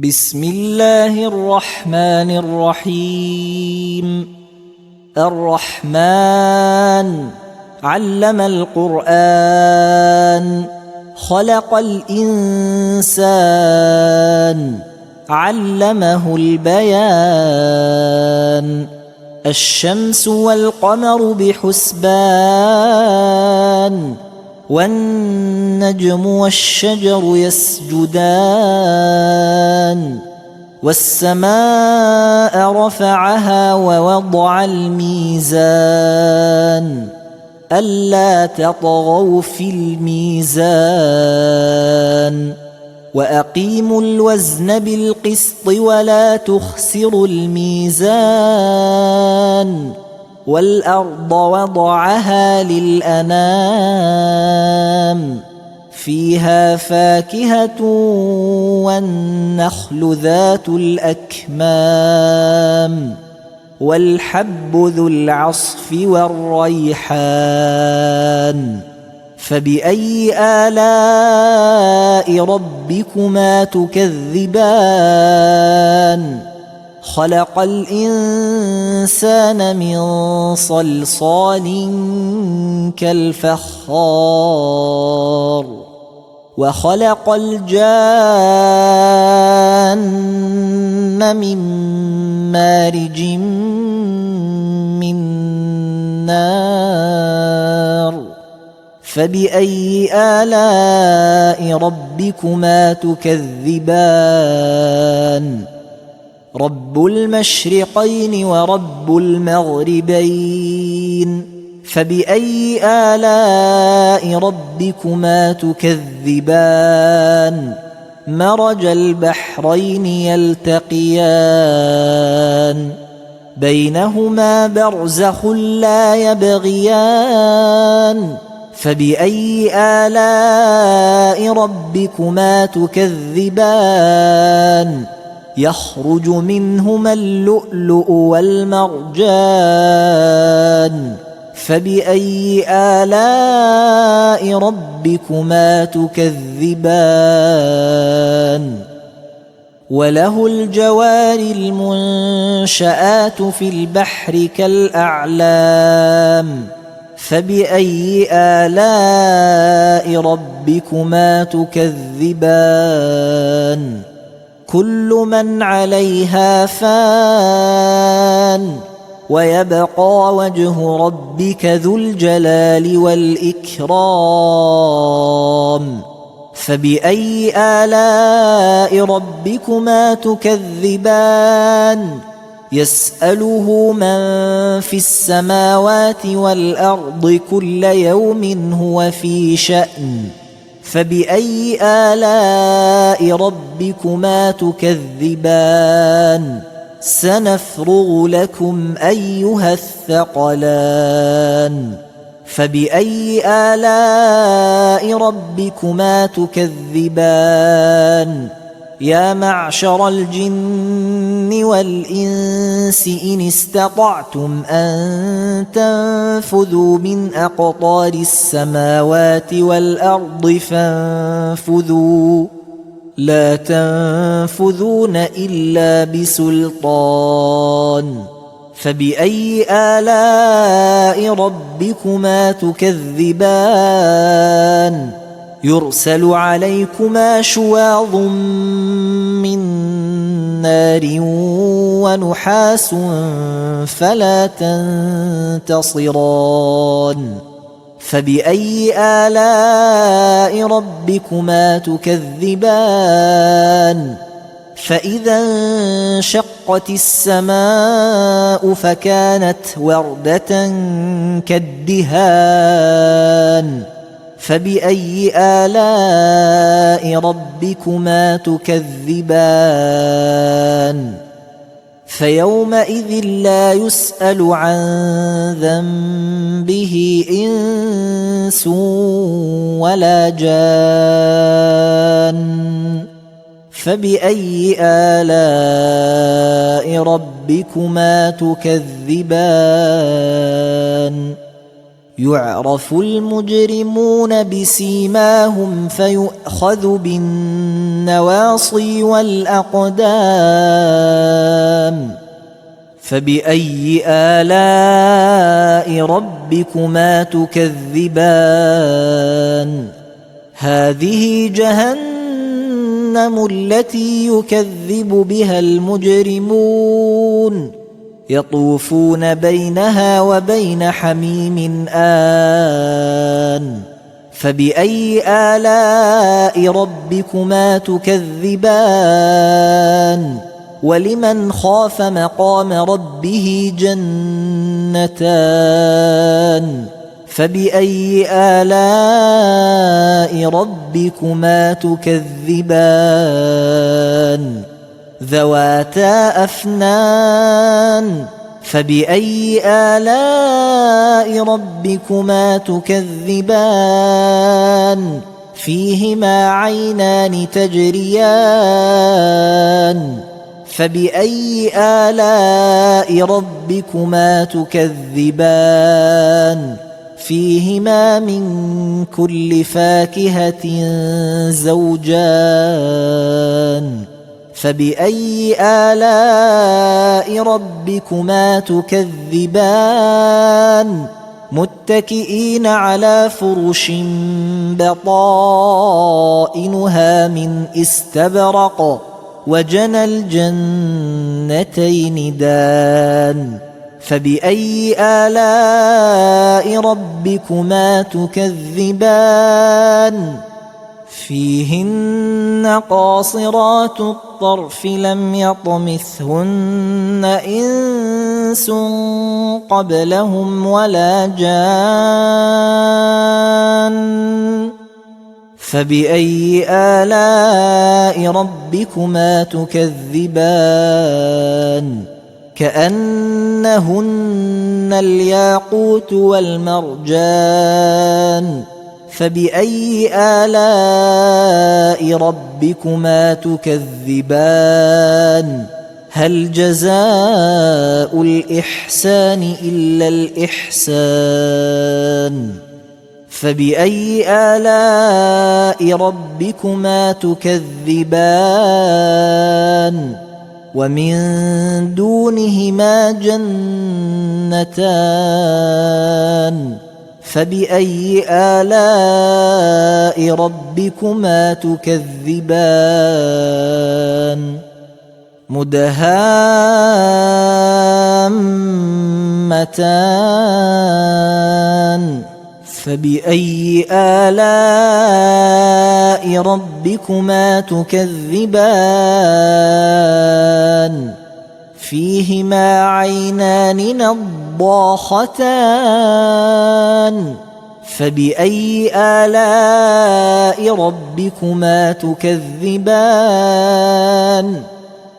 بسم الله الرحمن الرحيم. الرحمن علم القرآن، خلق الإنسان، علمه البيان. الشمس والقمر بحسبان، والنجم والشجر يسجدان. والسماء رفعها ووضع الميزان، ألا تطغوا في الميزان. وأقيموا الوزن بالقسط ولا تخسروا الميزان. والأرض وضعها للأنام، فيها فاكهة والنخل ذات الأكمام، والحب ذو العصف والريحان. فبأي آلاء ربكما تكذبان؟ خلق الإنسان من صلصال كالفخار، وخلق الجان من مارج من نار. فبأي آلاء ربكما تكذبان؟ رب المشرقين ورب المغربين، فبأي آلاء ربكما تكذبان؟ مرج البحرين يلتقيان، بينهما برزخ لا يبغيان. فبأي آلاء ربكما تكذبان؟ يخرج منهما اللؤلؤ والمرجان. فبأي آلاء ربكما تكذبان؟ وله الجوار المنشآت في البحر كالأعلام، فبأي آلاء ربكما تكذبان؟ كل من عليها فان، ويبقى وجه ربك ذو الجلال والإكرام. فبأي آلاء ربكما تكذبان؟ يسأله من في السماوات والأرض كل يوم هو في شأن. فبأي آلاء ربكما تكذبان؟ سنفرغ لكم أيها الثقلان. فبأي آلاء ربكما تكذبان؟ يا معشر الجن والإنس إن استطعتم أن تنفذوا من أقطار السماوات والأرض فانفذوا، لا تنفذون إلا بسلطان. فبأي آلاء ربكما تكذبان؟ يرسل عليكما شواظ من نار ونحاس فلا تنتصران. فبأي آلاء ربكما تكذبان؟ فإذا انشقت السماء فكانت وردة كالدهان. فبأي آلاء ربكما تكذبان؟ فيومئذ لا يسأل عن ذنبه إنس ولا جان. فبأي آلاء ربكما تكذبان؟ يعرف المجرمون بسيماهم فيؤخذ بالنواصي والأقدام فبأي آلاء ربكما تكذبان هذه جهنم التي يكذب بها المجرمون يطوفون بينها وبين حميم آن فبأي آلاء ربكما تكذبان ولمن خاف مقام ربه جنتان فبأي آلاء ربكما تكذبان ذواتا أفنان فبأي آلاء ربكما تكذبان فيهما عينان تجريان فبأي آلاء ربكما تكذبان فيهما من كل فاكهة زوجان فبأي آلاء ربكما تكذبان متكئين على فرش بطائنها من استبرق وجنى الجنتين دان فبأي آلاء ربكما تكذبان فيهن قاصرات الطرف لم يطمثهن إنس قبلهم ولا جان فبأي آلاء ربكما تكذبان كأنهن الياقوت والمرجان فبأي آلاء ربكما تكذبان هل جزاء الإحسان إلا الإحسان فبأي آلاء ربكما تكذبان ومن دونهما جنتان فبأي آلاء ربكما تكذبان مدهامتان فبأي آلاء ربكما تكذبان فيهما عينان نضاختان فبأي آلاء ربكما تكذبان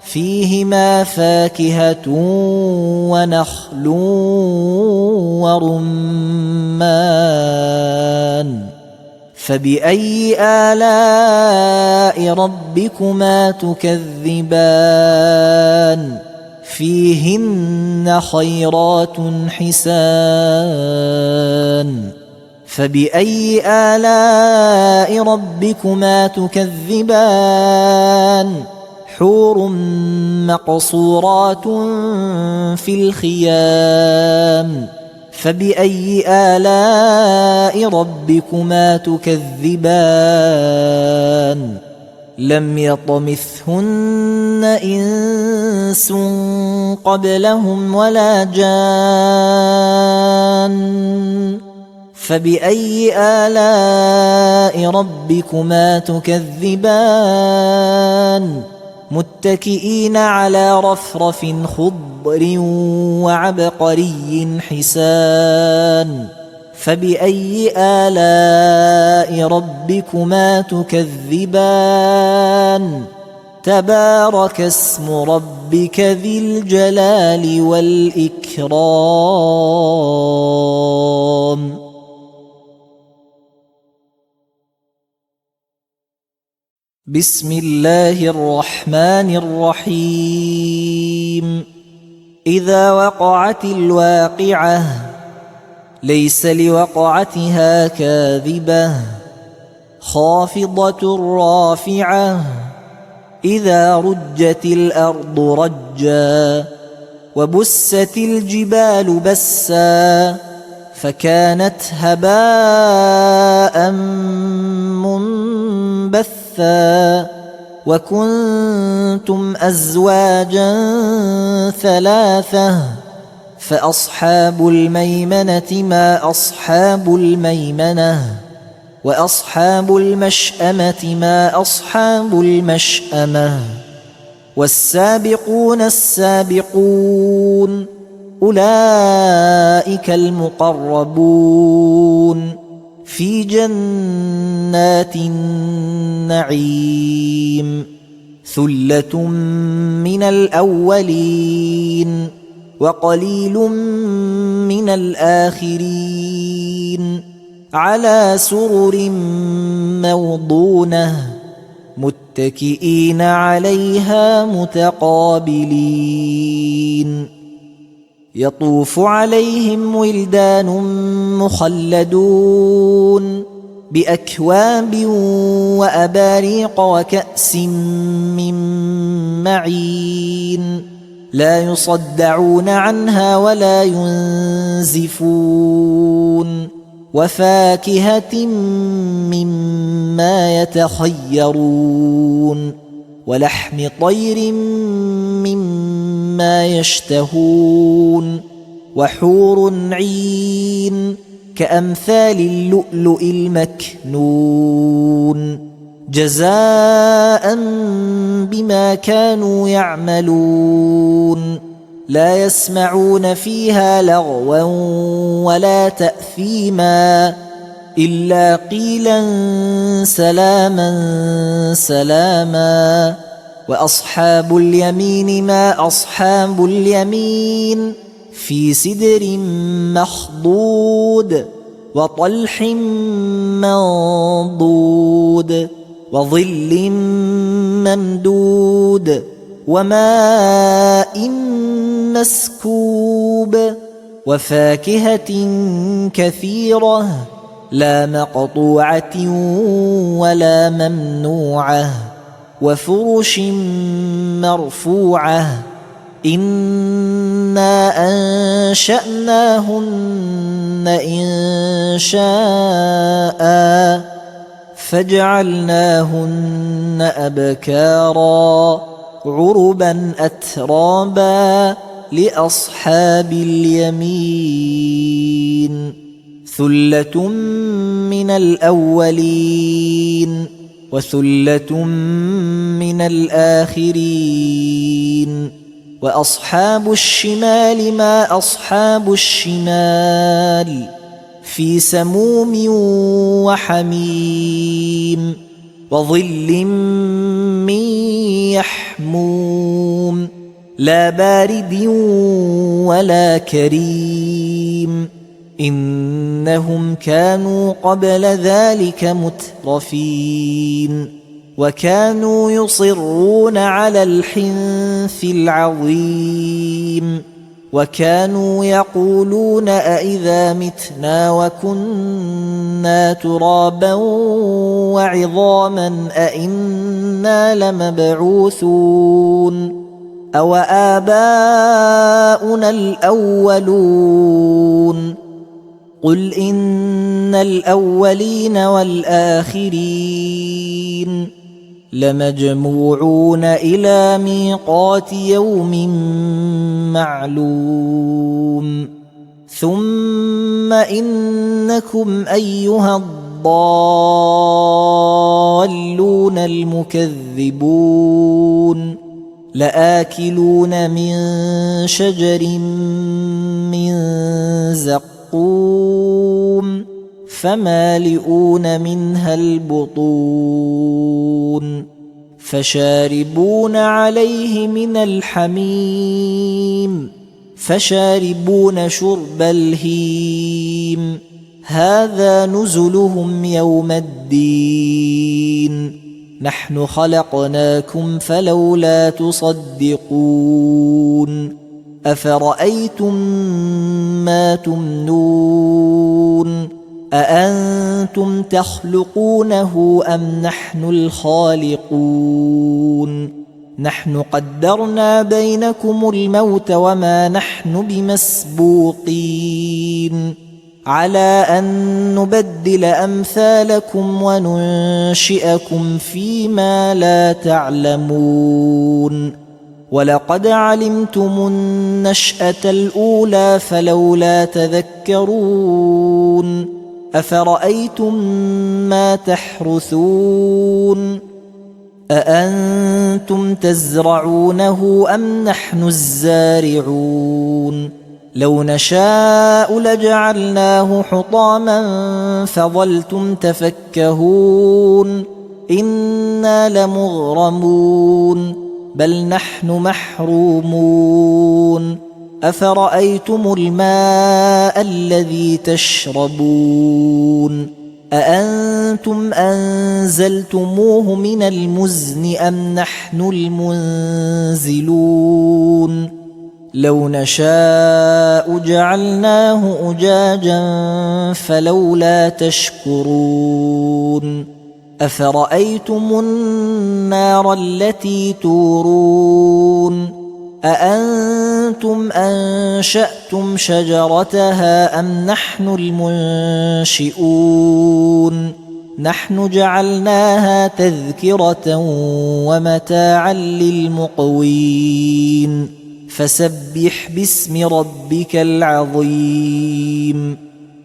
فيهما فاكهة ونخل ورمان فبأي آلاء ربكما تكذبان فيهن خيرات حسان فبأي آلاء ربكما تكذبان حور مقصورات في الخيام فبأي آلاء ربكما تكذبان لم يطمثهن إنس قبلهم ولا جان فبأي آلاء ربكما تكذبان متكئين على رفرف خضر وعبقري حسان فبأي آلاء ربكما تكذبان تبارك اسم ربك ذي الجلال والإكرام. بسم الله الرحمن الرحيم. إذا وقعت الواقعة ليس لوقعتها كاذبة خافضة رافعة إذا رجت الأرض رجا وبست الجبال بسا فكانت هباء منبثا وكنتم أزواجا ثلاثة فأصحاب الميمنة ما أصحاب الميمنة وأصحاب المشأمة ما أصحاب المشأمة والسابقون السابقون أولئك المقربون في جنات النعيم ثلة من الأولين وقليل من الآخرين على سرر موضونة متكئين عليها متقابلين يطوف عليهم ولدان مخلدون بأكواب وأباريق وكأس من معين لا يصدعون عنها ولا ينزفون وفاكهة مما يتخيرون ولحم طير مما يشتهون وحور عين كأمثال اللؤلؤ المكنون جزاء بما كانوا يعملون لا يسمعون فيها لغوا ولا تأثيما إلا قيلا سلاما سلاما وأصحاب اليمين ما أصحاب اليمين في سدر مخضود وطلح منضود وظل ممدود وماء مسكوب وفاكهة كثيرة لا مقطوعة ولا ممنوعة وفرش مرفوعة إنا أنشأناهن إنشاء فجعلناهن أبكارا عربا أترابا لأصحاب اليمين ثلة من الأولين وثلة من الآخرين وأصحاب الشمال ما أصحاب الشمال في سموم وحميم وظل من يحموم لا بارد ولا كريم إنهم كانوا قبل ذلك مترفين وكانوا يصرون على الحنث العظيم وكانوا يقولون أئذا متنا وكنا ترابا وعظاما أئنا لمبعوثون أو آباؤنا الأولون قل إن الأولين والآخرين لمجموعون إلى ميقات يوم معلوم ثم إنكم أيها الضالون المكذبون لآكلون من شجر من زقوم فمالئون منها البطون فشاربون عليه من الحميم فشاربون شرب الهيم هذا نزلهم يوم الدين نحن خلقناكم فلولا تصدقون أفرأيتم ما تمنون أأنتم تخلقونه أم نحن الخالقون نحن قدرنا بينكم الموت وما نحن بمسبوقين على أن نبدل أمثالكم وننشئكم فيما لا تعلمون ولقد علمتم النشأة الأولى فلولا تذكرون أفرأيتم ما تحرثون أأنتم تزرعونه أم نحن الزارعون لو نشاء لجعلناه حطاما فظلتم تفكهون إنا لمغرمون بل نحن محرومون أفرأيتم الماء الذي تشربون أأنتم أنزلتموه من المزن أم نحن المنزلون لو نشاء جعلناه أجاجا فلولا تشكرون أفرأيتم النار التي تورون أأنتم أنشأتم شجرتها أم نحن المنشئون نحن جعلناها تذكرة ومتاعا للمقوين فسبح باسم ربك العظيم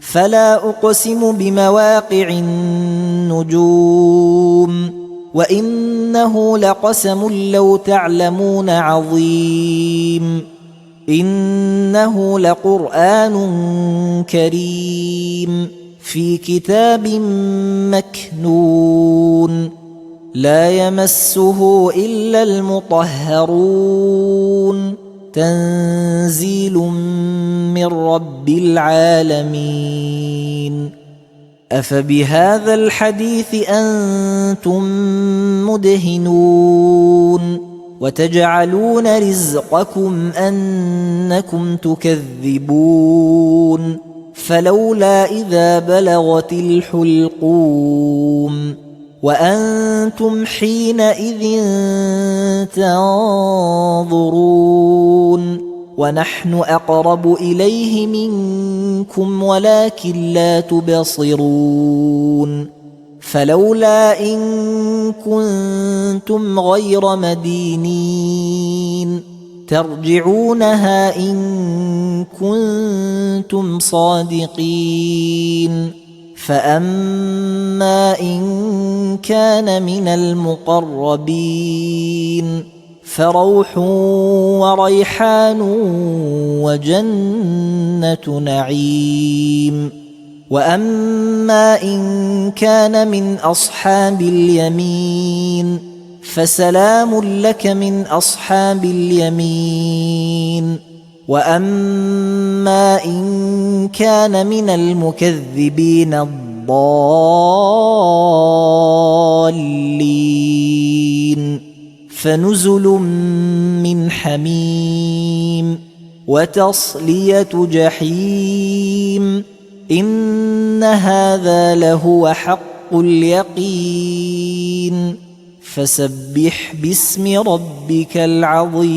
فلا أقسم بمواقع النجوم وإنه لقسم لو تعلمون عظيم إنه لقرآن كريم في كتاب مكنون لا يمسه إلا المطهرون تنزيل من رب العالمين أفبهذا الحديث أنتم مدهنون وتجعلون رزقكم أنكم تكذبون فلولا إذا بلغت الحلقوم وأنتم حينئذ تنظرون ونحن أقرب إليه منكم ولكن لا تبصرون فلولا إن كنتم غير مدينين ترجعونها إن كنتم صادقين فأما إن كان من المقربين فروح وريحان وجنة نعيم وأما إن كان من أصحاب اليمين فسلام لك من أصحاب اليمين وأما إن كان من المكذبين الضالين فنزل من حميم وتصلية جحيم إن هذا لهو حق اليقين فسبح باسم ربك العظيم